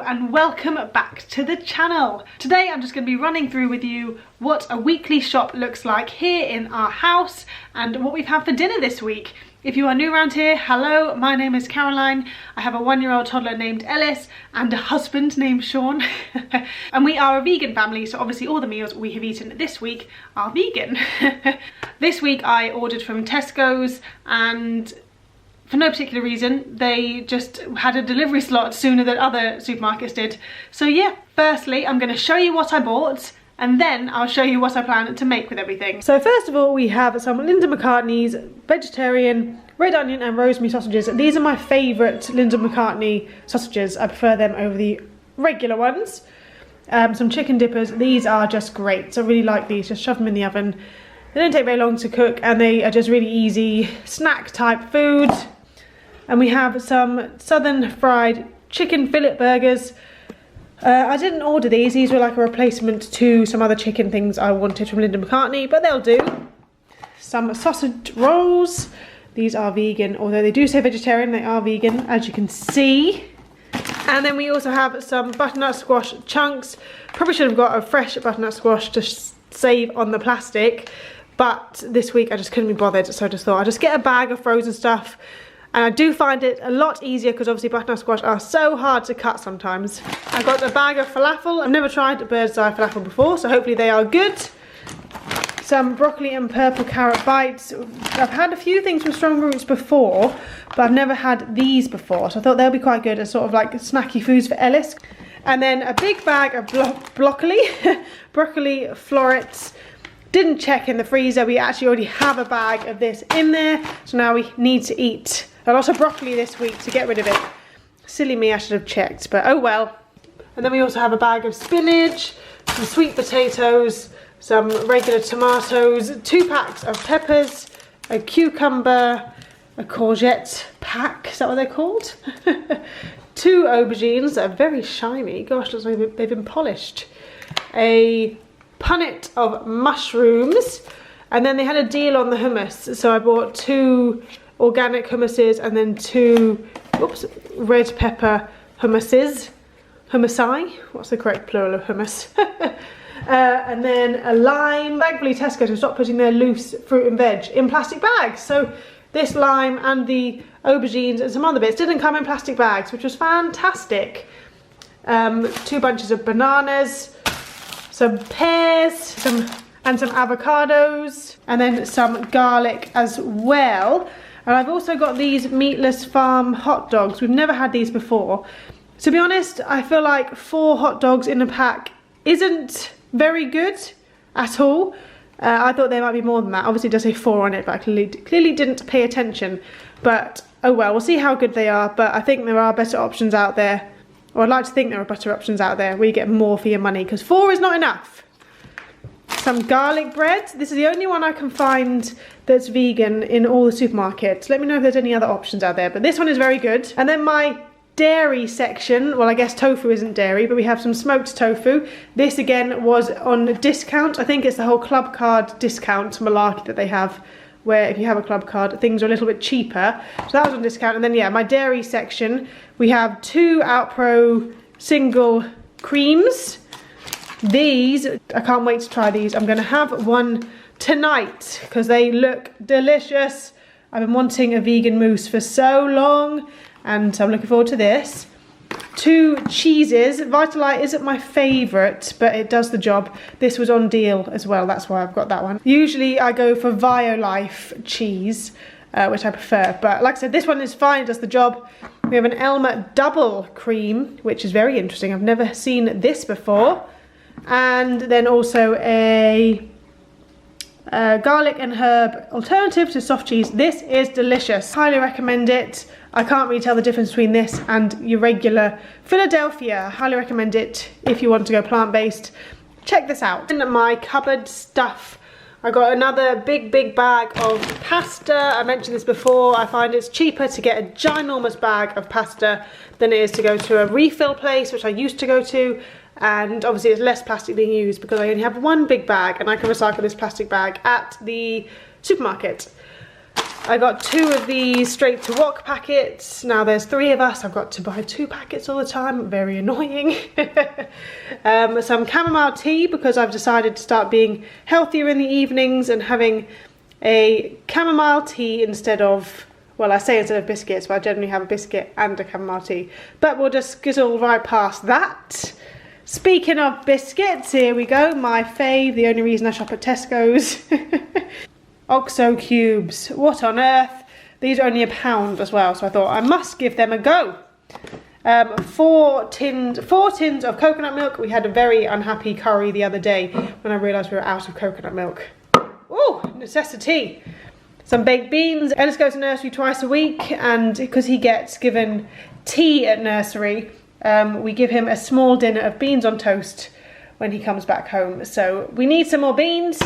and welcome back to the channel. Today I'm just going to be running through with you what a weekly shop looks like here in our house and what we've had for dinner this week. If you are new around here, hello, my name is Caroline. I have a 1-year-old toddler named Ellis and a husband named Sean. And we are a vegan family, so obviously all the meals we have eaten this week are vegan. This week I ordered from Tesco's, and for no particular reason, they just had a delivery slot sooner than other supermarkets did. So yeah, firstly, I'm going to show you what I bought, and then I'll show you what I plan to make with everything. So first of all, we have some Linda McCartney's vegetarian red onion and rosemary sausages. These are my favourite Linda McCartney sausages. I prefer them over the regular ones. Some chicken dippers. These are just great. So I really like these. Just shove them in the oven. They don't take very long to cook, and they are just really easy snack type food. And we have some southern fried chicken fillet burgers. I didn't order these. These were like a replacement to some other chicken things I wanted from Linda McCartney, but they'll do. Some sausage rolls. These are vegan, although they do say vegetarian, they are vegan, as you can see. And then we also have some butternut squash chunks. Probably should have got a fresh butternut squash to save on the plastic, but this week I just couldn't be bothered, so I just thought I'd just get a bag of frozen stuff. And I do find it a lot easier because obviously butternut squash are so hard to cut sometimes. I got a bag of falafel. I've never tried bird's eye falafel before, so hopefully they are good. Some broccoli and purple carrot bites. I've had a few things from Strong Roots before, but I've never had these before, so I thought they'll be quite good as sort of like snacky foods for Ellis. And then a big bag of broccoli, broccoli florets. Didn't check in the freezer. We actually already have a bag of this in there, so now we need to eat a lot of broccoli this week to get rid of it. Silly me, I should have checked, but oh well. And then we also have a bag of spinach, some sweet potatoes, some regular tomatoes, 2 packs of peppers, a cucumber, a courgette pack, is that what they're called? 2 aubergines that are very shiny. Gosh, looks like they've been polished. A punnet of mushrooms, and then they had a deal on the hummus, so I bought 2 organic hummuses and then 2 red pepper hummusi. What's the correct plural of hummus? And then a lime. Thankfully Tesco to stop putting their loose fruit and veg in plastic bags, so this lime and the aubergines and some other bits didn't come in plastic bags, which was fantastic. 2 bunches of bananas, some pears, and some avocados, and then some garlic as well. And I've also got these meatless farm hot dogs. We've never had these before. To be honest, I feel like 4 hot dogs in a pack isn't very good at all. I thought there might be more than that. Obviously it does say 4 on it, but I clearly didn't pay attention. But oh well, we'll see how good they are. But I think there are better options out there. Or I'd like to think there are better options out there where you get more for your money, because 4 is not enough. Some garlic bread. This is the only one I can find that's vegan in all the supermarkets. Let me know if there's any other options out there, but this one is very good. And then my dairy section, well I guess tofu isn't dairy, but we have some smoked tofu. This again was on discount. I think it's the whole club card discount malarkey that they have, where if you have a club card things are a little bit cheaper, so that was on discount. And then yeah, my dairy section, we have 2 Outpro single creams. These, I can't wait to try these. I'm gonna have one tonight because they look delicious. I've been wanting a vegan mousse for so long, and I'm looking forward to this. 2 cheeses. Vitalite isn't my favourite, but it does the job. This was on deal as well, that's why I've got that one. Usually I go for Violife cheese, which I prefer, but like I said, this one is fine, it does the job. We have an Elmer double cream, which is very interesting. I've never seen this before. And then also a garlic and herb alternative to soft cheese. This is delicious. Highly recommend it. I can't really tell the difference between this and your regular Philadelphia. Highly recommend it if you want to go plant-based. Check this out. In my cupboard stuff, I got another big bag of pasta. I mentioned this before. I find it's cheaper to get a ginormous bag of pasta than it is to go to a refill place, which I used to go to. And obviously it's less plastic being used because I only have 1 big bag, and I can recycle this plastic bag at the supermarket. I got 2 of these straight to wok packets. Now there's 3 of us. I've got to buy 2 packets all the time. Very annoying. Some chamomile tea because I've decided to start being healthier in the evenings and having a chamomile tea instead of, well, I say instead of biscuits, but I generally have a biscuit and a chamomile tea. But we'll just skittle right past that. Speaking of biscuits, here we go. My fave, the only reason I shop at Tesco's. Oxo cubes. What on earth? These are only £1 as well, so I thought I must give them a go. 4 tins of coconut milk. We had a very unhappy curry the other day when I realised we were out of coconut milk. Oh, necessity. Some baked beans. Ellis goes to nursery twice a week, and because he gets given tea at nursery, we give him a small dinner of beans on toast when he comes back home. So we need some more beans.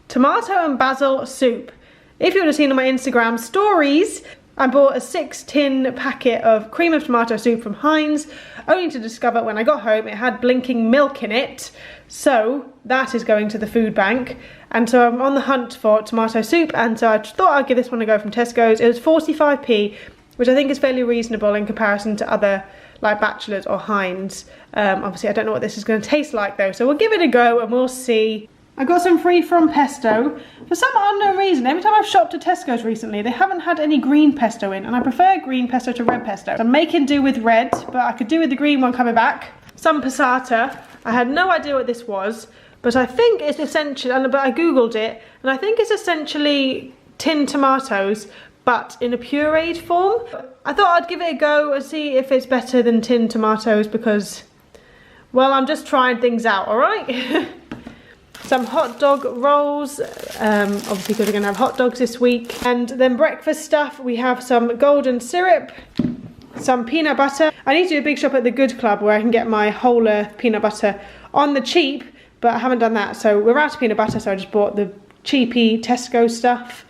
Tomato and basil soup. If you would have seen on my Instagram stories, I bought a 6-tin packet of cream of tomato soup from Heinz, only to discover when I got home it had blinking milk in it. So that is going to the food bank. And so I'm on the hunt for tomato soup, and so I thought I'd give this one a go from Tesco's. It was 45p, which I think is fairly reasonable in comparison to other like Bachelors or Heinz. Obviously I don't know what this is going to taste like though, so we'll give it a go and we'll see. I got some free from pesto. For some unknown reason, every time I've shopped at Tesco's recently, they haven't had any green pesto in, and I prefer green pesto to red pesto. I'm making do with red, but I could do with the green one coming back. Some passata. I had no idea what this was, but I think it's essentially, but I googled it, and I think it's essentially tinned tomatoes, but in a pureed form. I thought I'd give it a go and see if it's better than tinned tomatoes because, well, I'm just trying things out, alright? Some hot dog rolls, obviously because we're going to have hot dogs this week. And then breakfast stuff, we have some golden syrup, some peanut butter. I need to do a big shop at the Good Club where I can get my whole peanut butter on the cheap, but I haven't done that. So we're out of peanut butter, so I just bought the cheapy Tesco stuff.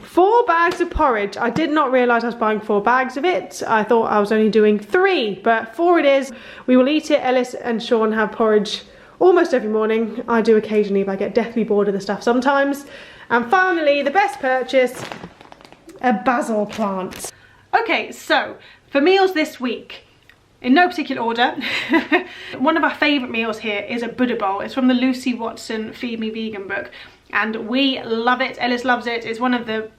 4 bags of porridge. I did not realise I was buying 4 bags of it. I thought I was only doing 3, but 4 it is. We will eat it. Ellis and Sean have porridge almost every morning. I do occasionally, but I get deathly bored of the stuff sometimes. And finally, the best purchase, a basil plant. Okay, so for meals this week, in no particular order, one of our favourite meals here is a Buddha bowl. It's from the Lucy Watson Feed Me Vegan book, and we love it. Ellis loves it. It's one of the,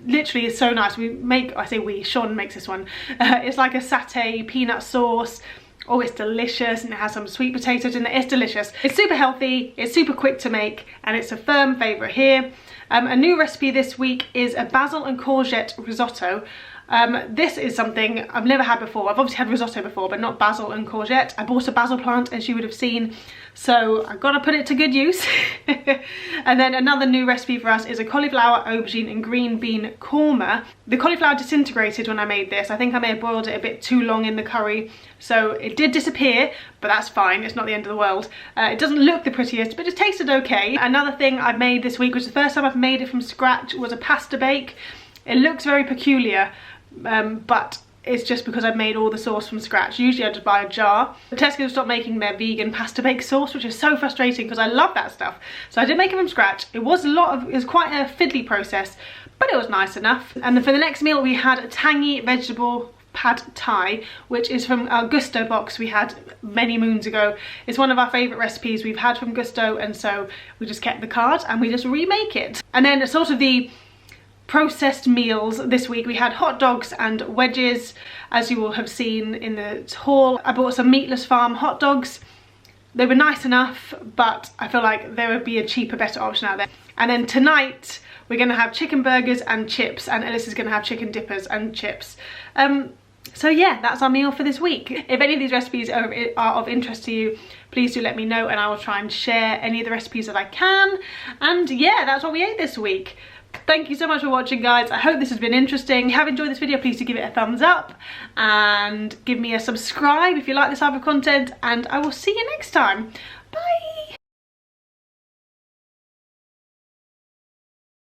literally it's so nice. We make, I say we, Sean makes this one. It's like a satay peanut sauce. Oh, it's delicious, and it has some sweet potatoes in it. It's delicious. It's super healthy, it's super quick to make, and it's a firm favourite here. A new recipe this week is a basil and courgette risotto. This is something I've never had before. I've obviously had risotto before, but not basil and courgette. I bought a basil plant, as you would have seen, so I've got to put it to good use. And then another new recipe for us is a cauliflower, aubergine and green bean korma. The cauliflower disintegrated when I made this. I think I may have boiled it a bit too long in the curry, so it did disappear, but that's fine. It's not the end of the world. It doesn't look the prettiest, but it tasted okay. Another thing I've made this week, which is the first time I've made it from scratch, was a pasta bake. It looks very peculiar, but it's just because I've made all the sauce from scratch. Usually I just buy a jar. Tesco stopped making their vegan pasta bake sauce, which is so frustrating because I love that stuff. So I did make it from scratch. It was quite a fiddly process, but it was nice enough. And then for the next meal we had tangy pad Thai, which is from our Gusto box we had many moons ago. It's one of our favourite recipes we've had from Gusto, and so we just kept the card and we just remake it. And then sort of the processed meals this week, we had hot dogs and wedges, as you will have seen in the haul. I bought some Meatless Farm hot dogs. They were nice enough, but I feel like there would be a cheaper, better option out there. And then tonight we're going to have chicken burgers and chips, and Ellis is going to have chicken dippers and chips. So yeah, that's our meal for this week. If any of these recipes are of interest to you, please do let me know and I will try and share any of the recipes that I can. And yeah, that's what we ate this week. Thank you so much for watching, guys. I hope this has been interesting. If you have enjoyed this video, please do give it a thumbs up and give me a subscribe if you like this type of content, and I will see you next time. Bye.